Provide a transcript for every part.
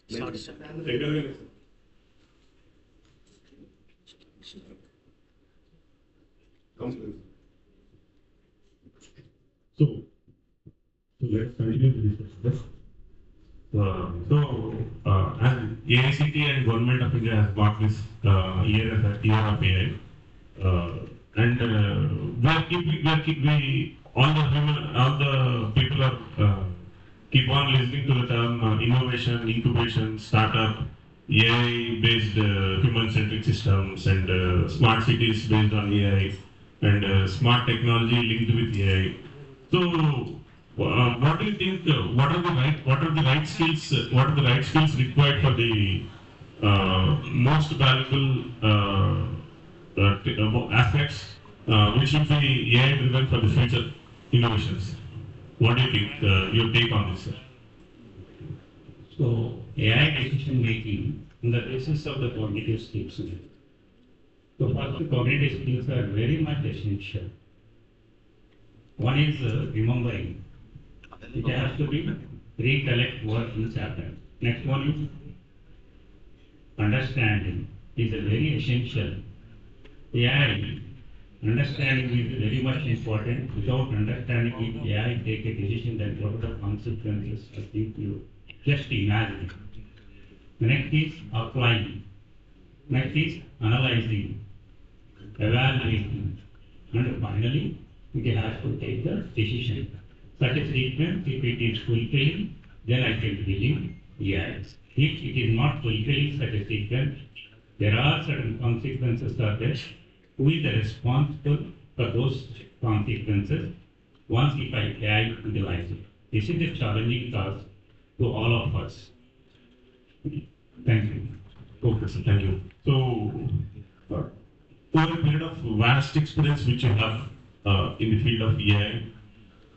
Sorry, sir. So, let's continue with this. As AICT and Government of India has marked this year as a year of AI, and all the people are keep on listening to the term innovation, incubation, startup, AI-based human-centric systems, and smart cities based on AI, and smart technology linked with AI. So, what do you think? What are the right skills? What are the right skills required for the most valuable aspects, which should be AI driven for the future innovations? What do you think? Your take on this, sir? So, AI decision making on the basis of the cognitive skills. So, first, the cognitive skills are very much essential. One is remembering. It has to be recollect what is happened. Next one is understanding. Is a very essential. AI understanding is very much important. Without understanding it, AI take a decision that what are the consequences. I think you just imagine. The next is applying. Next is analyzing, evaluating, and finally it has to take the decision. Such a statement, if it is fulfilling, then I can believe yes. If it is not fulfilling such a statement, there are certain consequences are there. Who is responsible for those consequences once if I utilize it? This is a challenging task to all of us. Thank you. Okay, sir. Thank you. So, over a period of vast experience which you have in the field of AI,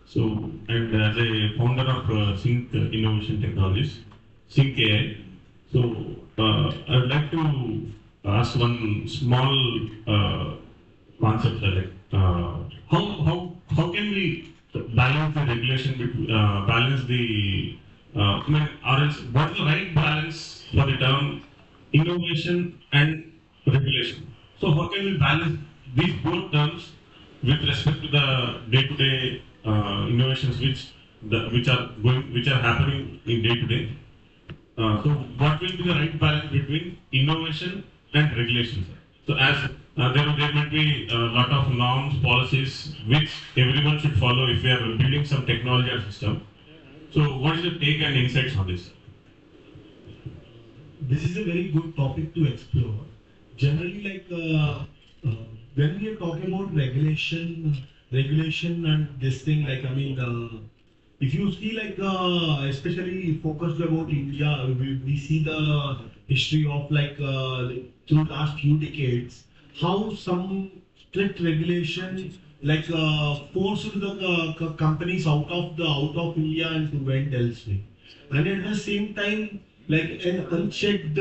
so, and as a founder of Sync Innovation Technologies, Sync AI, so I would like to ask one small concept, like how can we balance the regulation, balance the, I mean, or else what is the right balance for the term innovation and regulation? So how can we balance these both terms with respect to the day-to-day innovations which are happening in day-to-day? So what will be the right balance between innovation and regulation, sir? So as there might be a lot of norms, policies which everyone should follow if we are building some technology or system. So what is your take and insights on this, sir? This is a very good topic to explore. Generally, when we are talking about regulation and this thing, if you see especially focused about India, we see the history of through last few decades, how some strict regulation forced the companies out of India and to went elsewhere, and at the same time, like an unchecked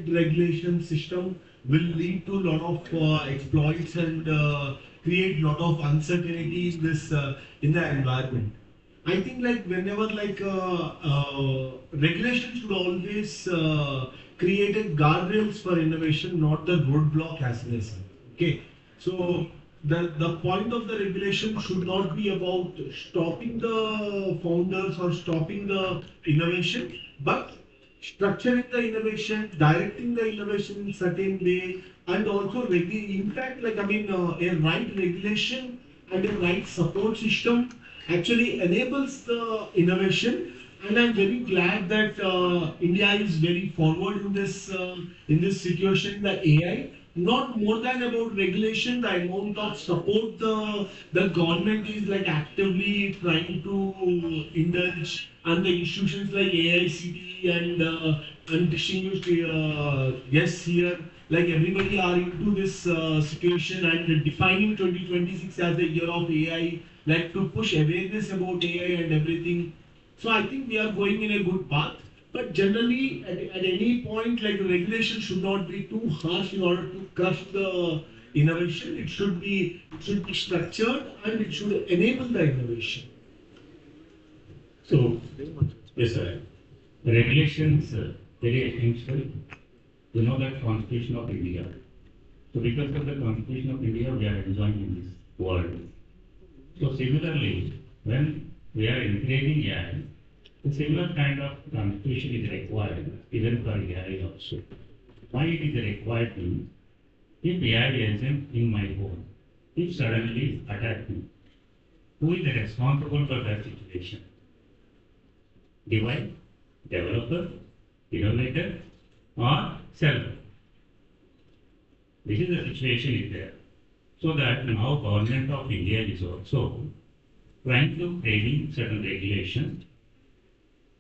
regulation system will lead to a lot of exploits and create a lot of uncertainty in the environment. I think whenever regulation should always create a guardrails for innovation, not the roadblock as they say. Okay, so the point of the regulation should not be about stopping the founders or stopping the innovation, but structuring the innovation, directing the innovation in certain way, and also in fact, a right regulation and a right support system actually enables the innovation. And I'm very glad that India is very forward in this situation. The AI, not more than about regulation, the amount of support the government is actively trying to indulge, and the institutions like AICT and distinguished guests here, everybody are into this situation and defining 2026 as the year of AI, to push awareness about AI and everything. So I think we are going in a good path. But generally, at any point, regulation should not be too harsh in order to crush the innovation. It should be structured and it should enable the innovation. So, yes, sir. Regulations very essential. You know that Constitution of India. So because of the Constitution of India, we are enjoying in this world. So similarly, when we are integrating AI, a similar kind of constitution is required even for AI also. Why it is required means if AI agent in my home, if suddenly attack me, who is responsible for that situation? Device, developer, innovator, or seller? This is the situation is there. So that now government of India is also trying to framing certain regulations.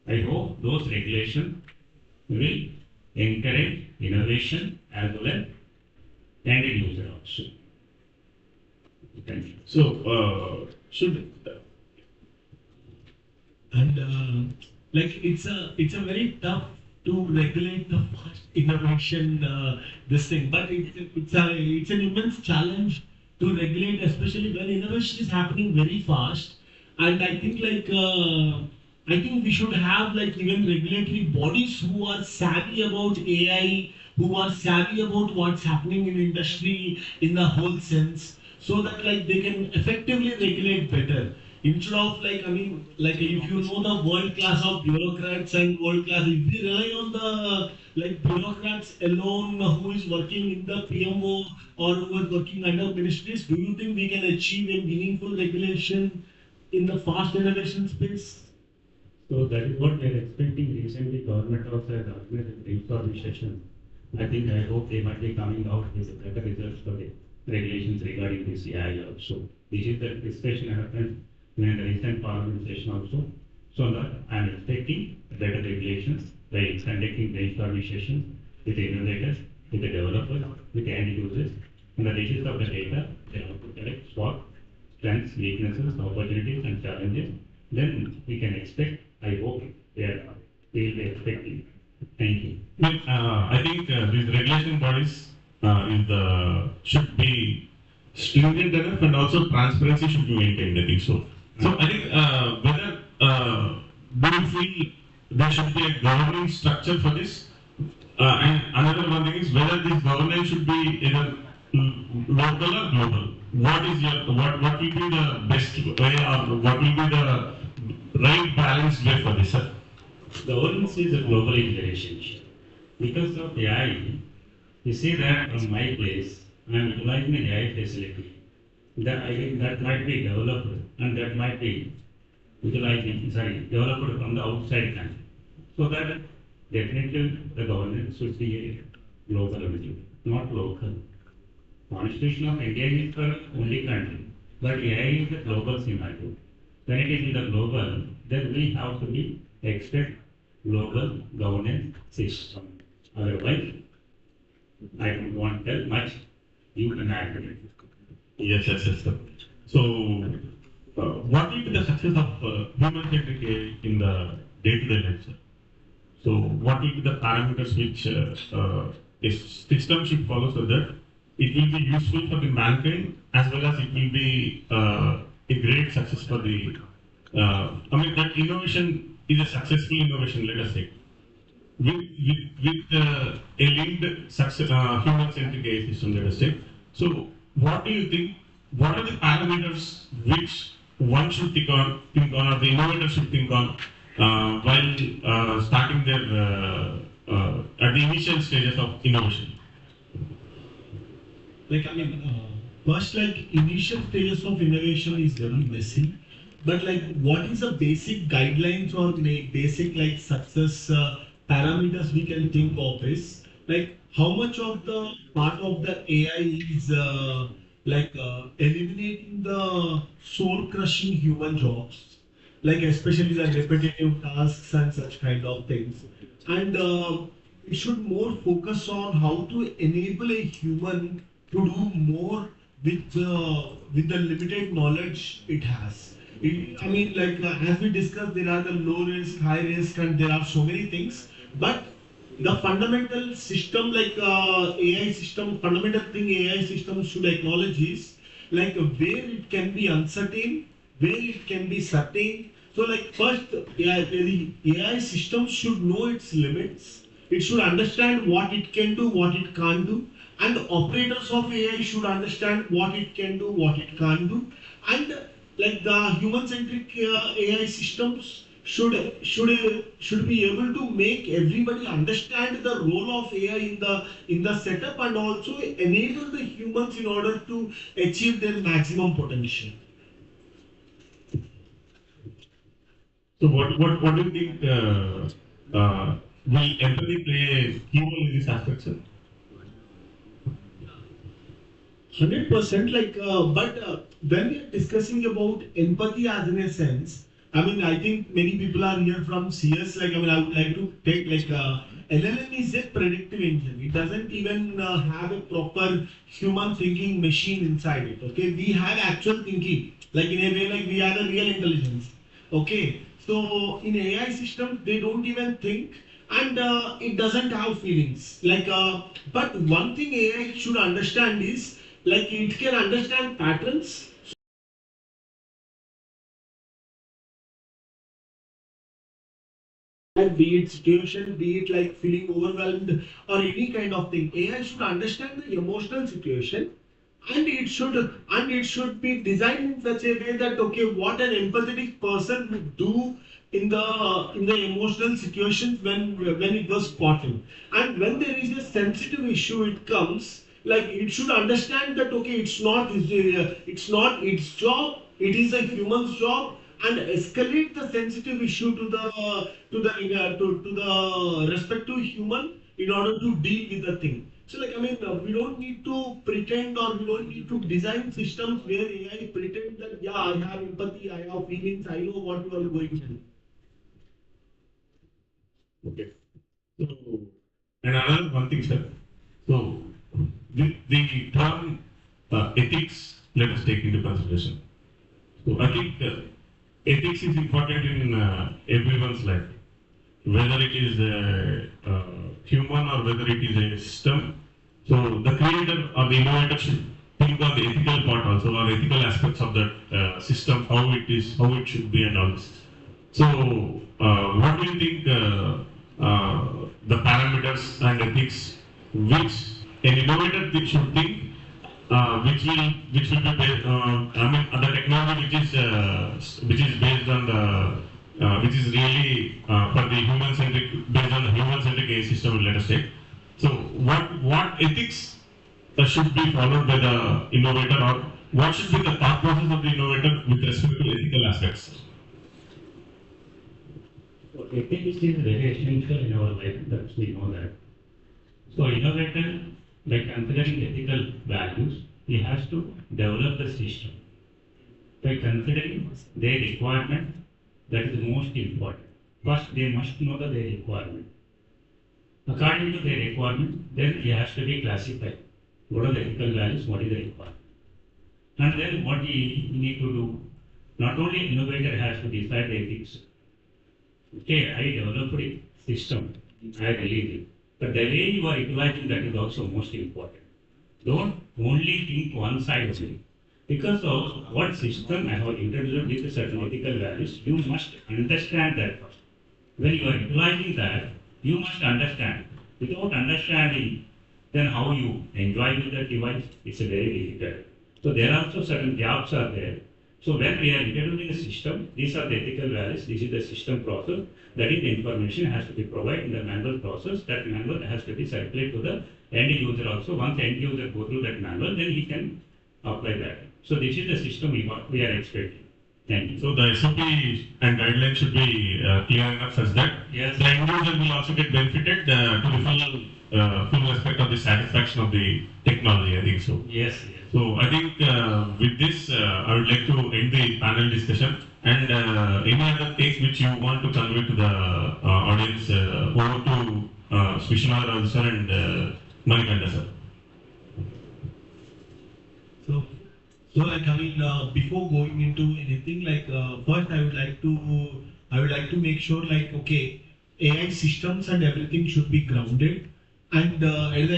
I hope those regulations will encourage innovation as well as end user also. Thank you. So, like it's a very tough to regulate the fast innovation this thing, but it's an immense challenge to regulate, especially when innovation is happening very fast. And I think we should have like even regulatory bodies who are savvy about AI, who are savvy about what's happening in industry in the whole sense, so that like they can effectively regulate better. Instead of like, I mean, like if you know the world class of bureaucrats and world class, if we rely on the like bureaucrats alone who is working in the PMO or who is working under ministries, do you think we can achieve a meaningful regulation in the fast innovation space? So that is what we are expecting. Recently, government also has organized a brainstorming session. I think I hope they might be coming out with better results for the regulations regarding this AI also. This is the discussion happened in the recent parliament session also. So that I am expecting better regulations by conducting brainstorming sessions with the innovators, with the developers, with the end users. On the basis of the data, they have to collect SWOT, strengths, weaknesses, opportunities, and challenges. Then we can expect, I hope, we will be expecting. Thank you. well, I think these regulation bodies should be stringent enough, and also transparency should be maintained. I think so. So I think whether do you feel there should be a governing structure for this? And another one thing is whether this governance should be either local or global. What will be the best way, or what will be the right balanced way for this, sir? Governance is a global relationship. Because of AI, you see that from my place, I am utilizing an AI facility. That might be developed and that might be developed from the outside country. So that definitely the governance should be a global entity, not local. Constitution of India is for only country, but AI is a global scenario. When it is in the global, then we have to be expect global governance system. Otherwise, I don't want to tell much. You can add to it. Yes, yes, yes, sir. So, what will be the success of human-centric AI in the day-to-day life, sir? So, what will be the parameters which a system should follow so that it will be useful for the mankind, as well as it will be a great success for the. I mean, that innovation is a successful innovation. Let us say, with a linked success, human-centric AI system. Let us say. So, what do you think? What are the parameters which one should think on, or the innovator should think on while starting their at the initial stages of innovation? Like I mean, first like initial stages of innovation is very messy, but like what is the basic guidelines or basic like success parameters we can think of is like how much of the part of the AI is eliminating the soul crushing human jobs, like especially the repetitive tasks and such kind of things, and it should more focus on how to enable a human to do more with the limited knowledge it has. I mean, like as we discussed, there are the low risk, high risk, and there are so many things. But the fundamental system, like AI system, fundamental thing AI system should acknowledge is like where it can be uncertain, where it can be certain, So like first, the AI system should know its limits. It should understand what it can do, what it can't do, and the operators of AI should understand what it can do, what it can't do, and like the human-centric AI systems should be able to make everybody understand the role of AI in the setup and also enable the humans in order to achieve their maximum potential. So what do you think will empathy play a key role in this aspect, sir? 100%, like, but when we are discussing about empathy as in a sense, I mean, I think many people are here from CS. Like, I mean, I would like to take like LLM is a predictive engine. It doesn't even have a proper human thinking machine inside it. Okay, we have actual thinking, like in a way, like we are the real intelligence. Okay, so in AI systems, they don't even think, and it doesn't have feelings. Like, but one thing AI should understand is like it can understand patterns, be it situation, be it like feeling overwhelmed or any kind of thing. AI should understand the emotional situation, and it should be designed in such a way that okay, what an empathetic person would do in the emotional situations when it was spotted, and when there is a sensitive issue, it comes like it should understand that okay, it's not its job, it is a human's job, and escalate the sensitive issue to the respective human in order to deal with the thing. So like I mean, we don't need to pretend, or we don't need to design systems where AI pretend that yeah, I have empathy, I have feelings, I know what you are going to do. Okay. So, and another one thing, sir. So, the term ethics, let us take into consideration. So, I think ethics is important in everyone's life, whether it is human or whether it is a system. So, the creator or the innovator should think on the ethical part also, or ethical aspects of that system, how it is, how it should be, and all this. So, what do you think the parameters and ethics which an innovator should think, which will be based, I mean, the technology which is based on the which is really for the human centric, based on the human centric AI system, let us say. So, what ethics should be followed by the innovator, or what should be the thought process of the innovator with respect to ethical aspects? So ethics is very essential in our life, that we know that. So innovator, by considering ethical values, he has to develop the system. By considering their requirement, that is most important. First, they must know their requirement. According to their requirement, then he has to be classified. What are the ethical values? What is the requirement? And then what he need to do? Not only innovator has to decide the ethics. Okay, I developed a system, I believe it. But the way you are utilizing that is also most important. Don't only think one side of it. Because of what system I have introduced with certain ethical values, you must understand that first. When you are utilizing that, you must understand. Without understanding, then how you enjoy with the device, it's a very difficult. So there are also certain gaps are there. So when we are introducing a system, these are the ethical values, this is the system process, that is the information has to be provided in the manual process, that manual has to be circulated to the end user also. Once the end user go through that manual, then he can apply that. So this is the system we are expecting. Thank you. So the SOP and guidelines should be clear enough such that Yes. the end user will also get benefited to the full respect of the satisfaction of the technology, I think so. Yes, yes. So I think with this, I would like to end the panel discussion, and any other things which you want to convey to the audience, over to Vishwanath sir and Manikanda sir. So like I mean, before going into anything, like first I would like to make sure like okay, AI systems and everything should be grounded, and at the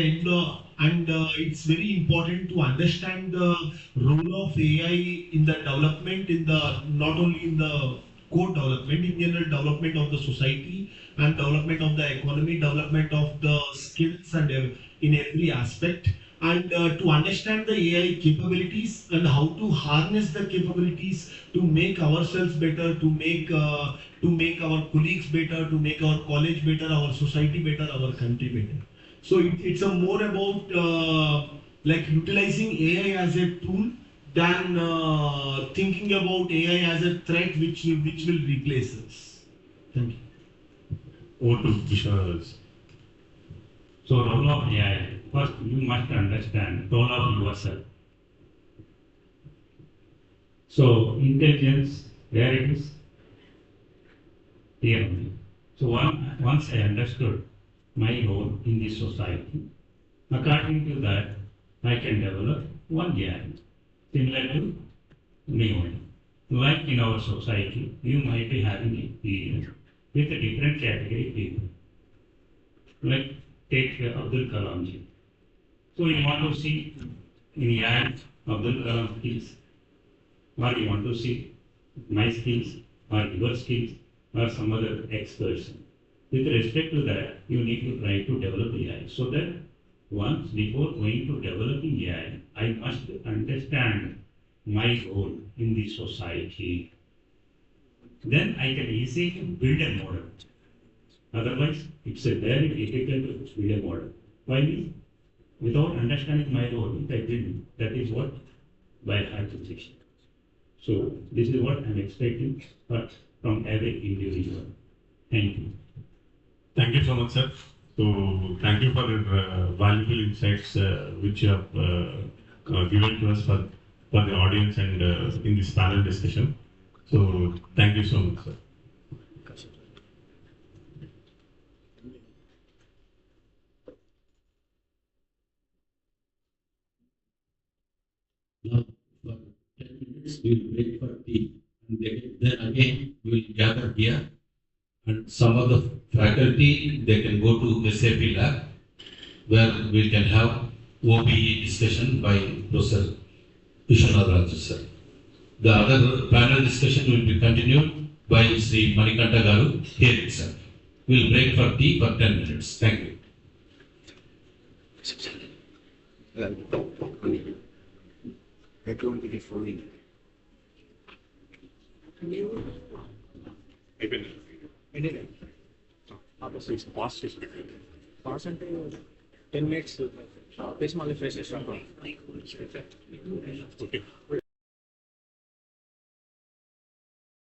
end, it's very important to understand the role of AI in the development, in the not only in the co-development, in general development of the society and development of the economy, development of the skills and in every aspect. And to understand the AI capabilities and how to harness the capabilities to make ourselves better, to make our colleagues better, to make our college better, our society better, our country better. So it's a more about like utilizing AI as a tool than thinking about AI as a threat which will replace us. Thank you. Over to Kishore. So role of AI. First, you must understand role of yourself. So intelligence, where it is? Here only. So once I understood my role in this society, according to that, I can develop one AI similar to me only. Like in our society, you might be having experience with a different category people. Like take Abdul Kalam ji. So you want to see in AI Abdul Kalam skills, or you want to see my skills, or your skills, or some other experts. With respect to that, you need to try to develop AI so that once before going to developing AI, I must understand my role in the society. Then I can easily build a model. Otherwise, it's a very difficult to build a model. Why? Without understanding my role, if I build, that is what by hypothesis. So this is what I'm expecting from every individual. Thank you. Thank you so much, sir. So thank you for your valuable insights which you have given to us for the audience and in this panel discussion. So thank you so much, sir. Now, for 10 minutes, we'll break for tea. And then again, we'll gather here. And some of the faculty, they can go to SAP lab, where we can have OBE discussion by Professor Vishwanath Raju sir. The other panel discussion will be continued by Sri Manikanta Garu here itself. We'll break for tea for 10 minutes. Thank you. Pass అంటే 10 minutes ఆపేసి మళ్ళీ fresh చేస్తాం.